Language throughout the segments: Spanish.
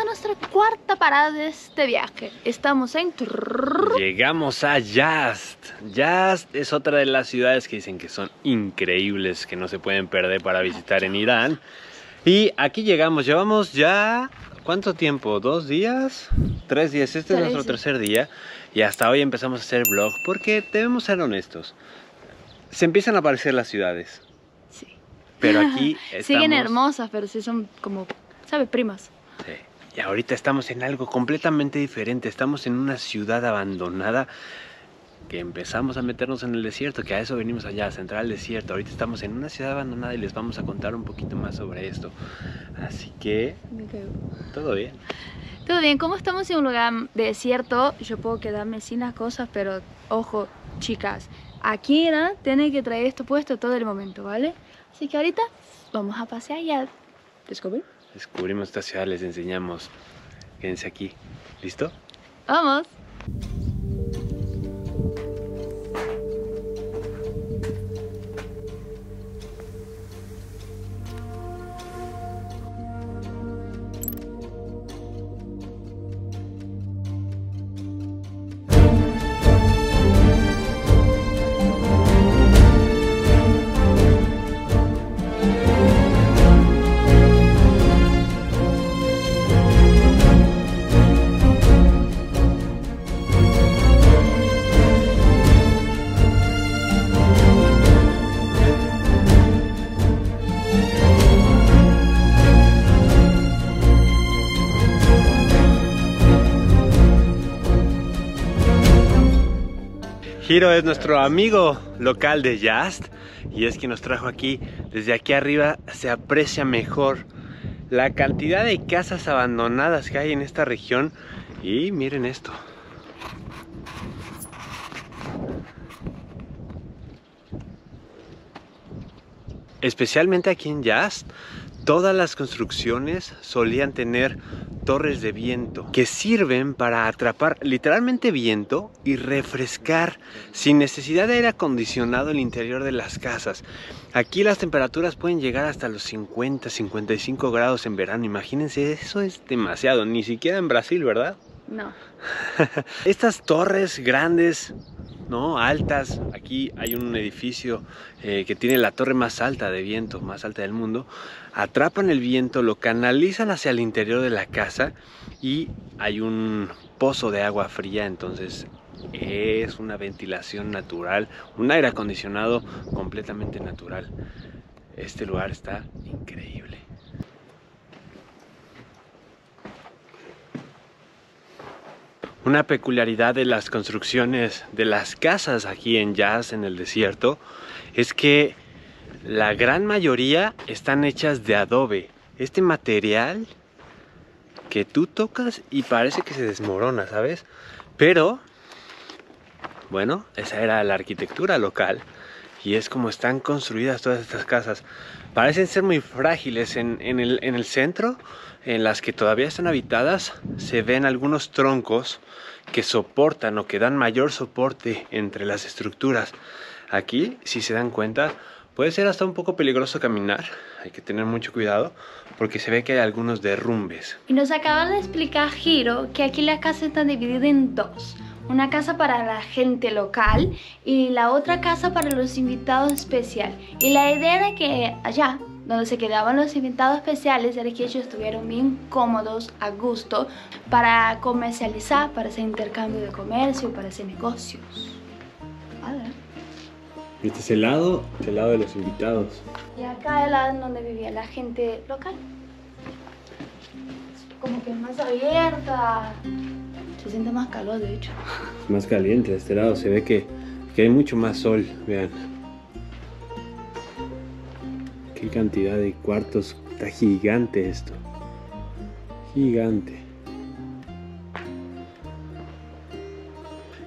nuestra cuarta parada de este viaje. Estamos en... Llegamos a Yazd. Yazd es otra de las ciudades que dicen que son increíbles, que no se pueden perder para visitar en Irán. Y aquí llegamos, llevamos ya... ¿cuánto tiempo? ¿2 días? 3 días, este es nuestro tercer día. Y hasta hoy empezamos a hacer vlog porque debemos ser honestos. Se empiezan a aparecer las ciudades. Sí. Pero aquí estamos... siguen hermosas, pero sí son como, ¿sabes? Primas. Sí. Y ahorita estamos en algo completamente diferente. Estamos en una ciudad abandonada que empezamos a meternos en el desierto, que a eso venimos allá, a centrar el desierto. Ahorita estamos en una ciudad abandonada y les vamos a contar un poquito más sobre esto. Así que... todo bien. Todo bien, como estamos en un lugar desierto, yo puedo quedarme sin las cosas, pero ojo, chicas, aquí tienen que traer esto puesto todo el momento, ¿vale? Así que ahorita vamos a pasear y a descubrir. Descubrimos esta ciudad, les enseñamos. Quédense aquí. ¿Listo? ¡Vamos! Hiro es nuestro amigo local de Yazd y es quien nos trajo aquí. Desde aquí arriba se aprecia mejor la cantidad de casas abandonadas que hay en esta región. Y miren esto. Especialmente aquí en Yazd, todas las construcciones solían tener torres de viento que sirven para atrapar literalmente viento y refrescar sin necesidad de aire acondicionado el interior de las casas. Aquí las temperaturas pueden llegar hasta los 50, 55 grados en verano. Imagínense, eso es demasiado, ni siquiera en Brasil, ¿verdad? No. Estas torres grandes, ¿no? Altas. Aquí hay un edificio que tiene la torre más alta de viento, más alta del mundo. Atrapan el viento, lo canalizan hacia el interior de la casa y hay un pozo de agua fría, entonces es una ventilación natural, un aire acondicionado completamente natural. Este lugar está increíble. Una peculiaridad de las construcciones de las casas aquí en Yazd, en el desierto, es que la gran mayoría están hechas de adobe. Este material que tú tocas y parece que se desmorona, ¿sabes? Pero, bueno, esa era la arquitectura local y es como están construidas todas estas casas. Parecen ser muy frágiles en el centro. En las que todavía están habitadas se ven algunos troncos que soportan o que dan mayor soporte entre las estructuras. Aquí, si se dan cuenta, puede ser hasta un poco peligroso caminar. Hay que tener mucho cuidado porque se ve que hay algunos derrumbes. Y nos acaba de explicar Hiro que aquí la casa está dividida en dos. Una casa para la gente local y la otra casa para los invitados especiales. Y la idea era que allá, donde se quedaban los invitados especiales, era que ellos estuvieran bien cómodos, a gusto, para comercializar, para hacer intercambio de comercio, para hacer negocios. Vale. Este es el lado de los invitados. Y acá es el lado donde vivía la gente local. Como que es más abierta. Se siente más calor, de hecho. Es más caliente de este lado, se ve que hay mucho más sol, vean. Qué cantidad de cuartos, está gigante esto. Gigante.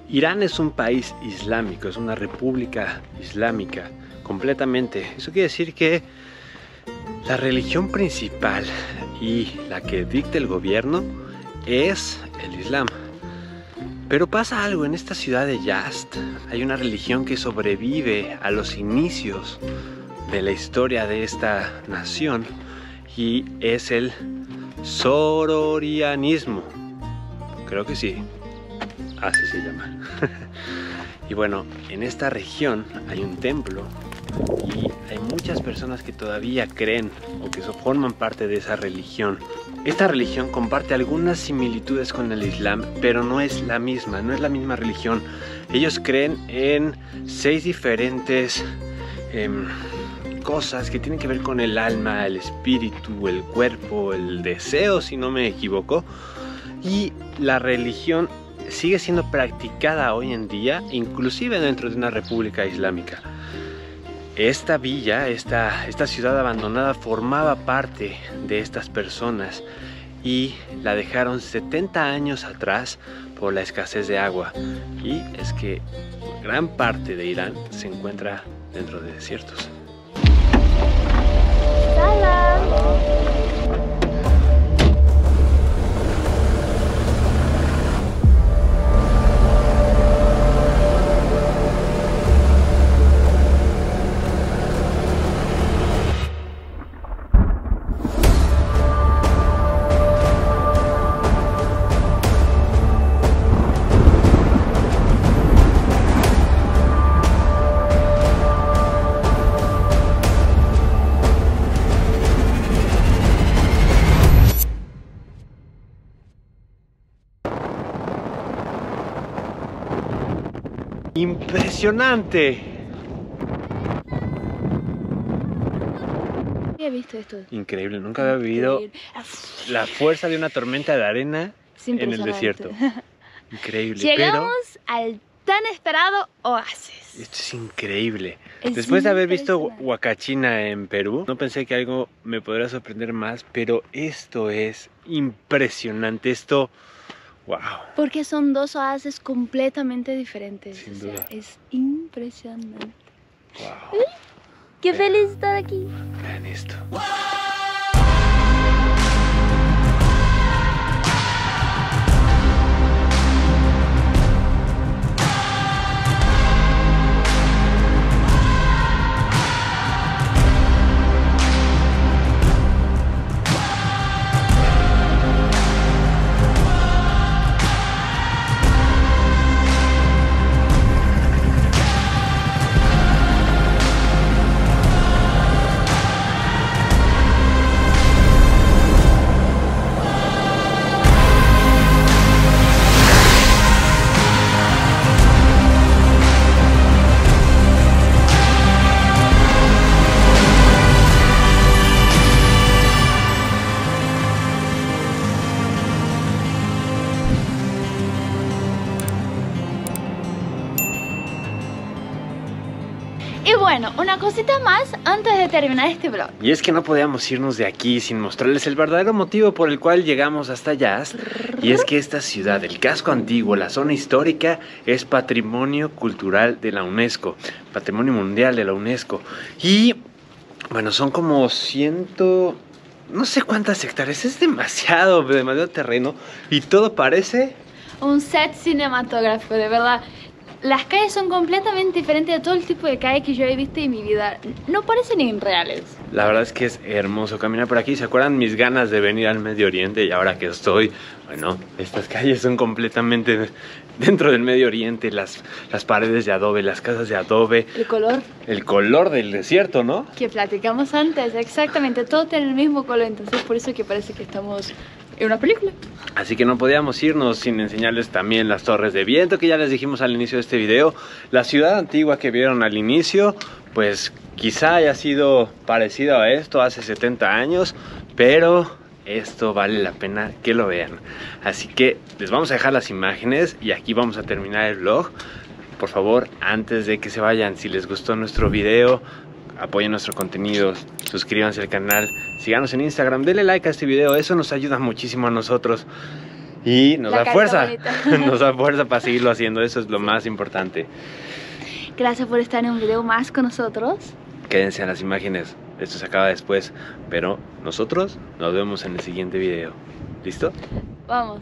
Irán es un país islámico, es una república islámica completamente. Eso quiere decir que la religión principal y la que dicta el gobierno es el Islam. Pero pasa algo en esta ciudad de Yazd. Hay una religión que sobrevive a los inicios de la historia de esta nación y es el Zoroastrianismo. Creo que sí. Así se llama. Y bueno, en esta región hay un templo y hay muchas personas que todavía creen o que forman parte de esa religión. Esta religión comparte algunas similitudes con el Islam, pero no es la misma religión. Ellos creen en 6 diferentes cosas que tienen que ver con el alma, el espíritu, el cuerpo, el deseo, si no me equivoco. Y la religión sigue siendo practicada hoy en día, inclusive dentro de una república islámica. Esta villa, esta ciudad abandonada formaba parte de estas personas y la dejaron 70 años atrás por la escasez de agua. Y es que gran parte de Irán se encuentra dentro de desiertos. ¡Impresionante! Había visto esto. Increíble, nunca había vivido la fuerza de una tormenta de arena en el desierto. Increíble. Llegamos al tan esperado oasis. Esto es increíble. Después de haber visto Huacachina en Perú, no pensé que algo me podría sorprender más, pero esto es impresionante. Esto... ¡wow! Porque son 2 oasis completamente diferentes. Sin duda. Es impresionante. ¡Wow! ¡Qué feliz estar aquí! Vean esto. Y bueno, una cosita más antes de terminar este vlog. Y es que no podíamos irnos de aquí sin mostrarles el verdadero motivo por el cual llegamos hasta Yas. Y es que esta ciudad, el casco antiguo, la zona histórica, es patrimonio cultural de la UNESCO, patrimonio mundial de la UNESCO. Y bueno, son como no sé cuántas hectáreas, es demasiado terreno. Y todo parece Un set cinematográfico, de verdad. Las calles son completamente diferentes de todo el tipo de calles que yo he visto en mi vida. No parecen irreales. La verdad es que es hermoso caminar por aquí. ¿Se acuerdan mis ganas de venir al Medio Oriente? Y ahora que estoy, bueno, estas calles son completamente dentro del Medio Oriente. Las paredes de adobe, las casas de adobe. El color. El color del desierto, ¿no? Que platicamos antes, exactamente. Todo tiene el mismo color, entonces por eso que parece que estamos en una película. Así que no podíamos irnos sin enseñarles también las torres de viento que ya les dijimos al inicio de este video. La ciudad antigua que vieron al inicio, pues quizá haya sido parecido a esto hace 70 años, pero esto vale la pena que lo vean. Así que les vamos a dejar las imágenes y aquí vamos a terminar el vlog. Por favor, antes de que se vayan, si les gustó nuestro video, apoyen nuestro contenido, suscríbanse al canal, síganos en Instagram, denle like a este video, eso nos ayuda muchísimo a nosotros y nos da fuerza, nos da fuerza para seguirlo haciendo, eso es lo más importante. Gracias por estar en un video más con nosotros. Quédense a las imágenes, esto se acaba después, pero nosotros nos vemos en el siguiente video. ¿Listo? Vamos.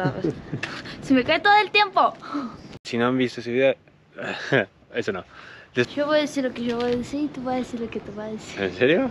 otra vez. Se me cae todo el tiempo. Si no han visto ese video, eso no. Yo voy a decir lo que yo voy a decir y tú vas a decir lo que tú vas a decir. ¿En serio?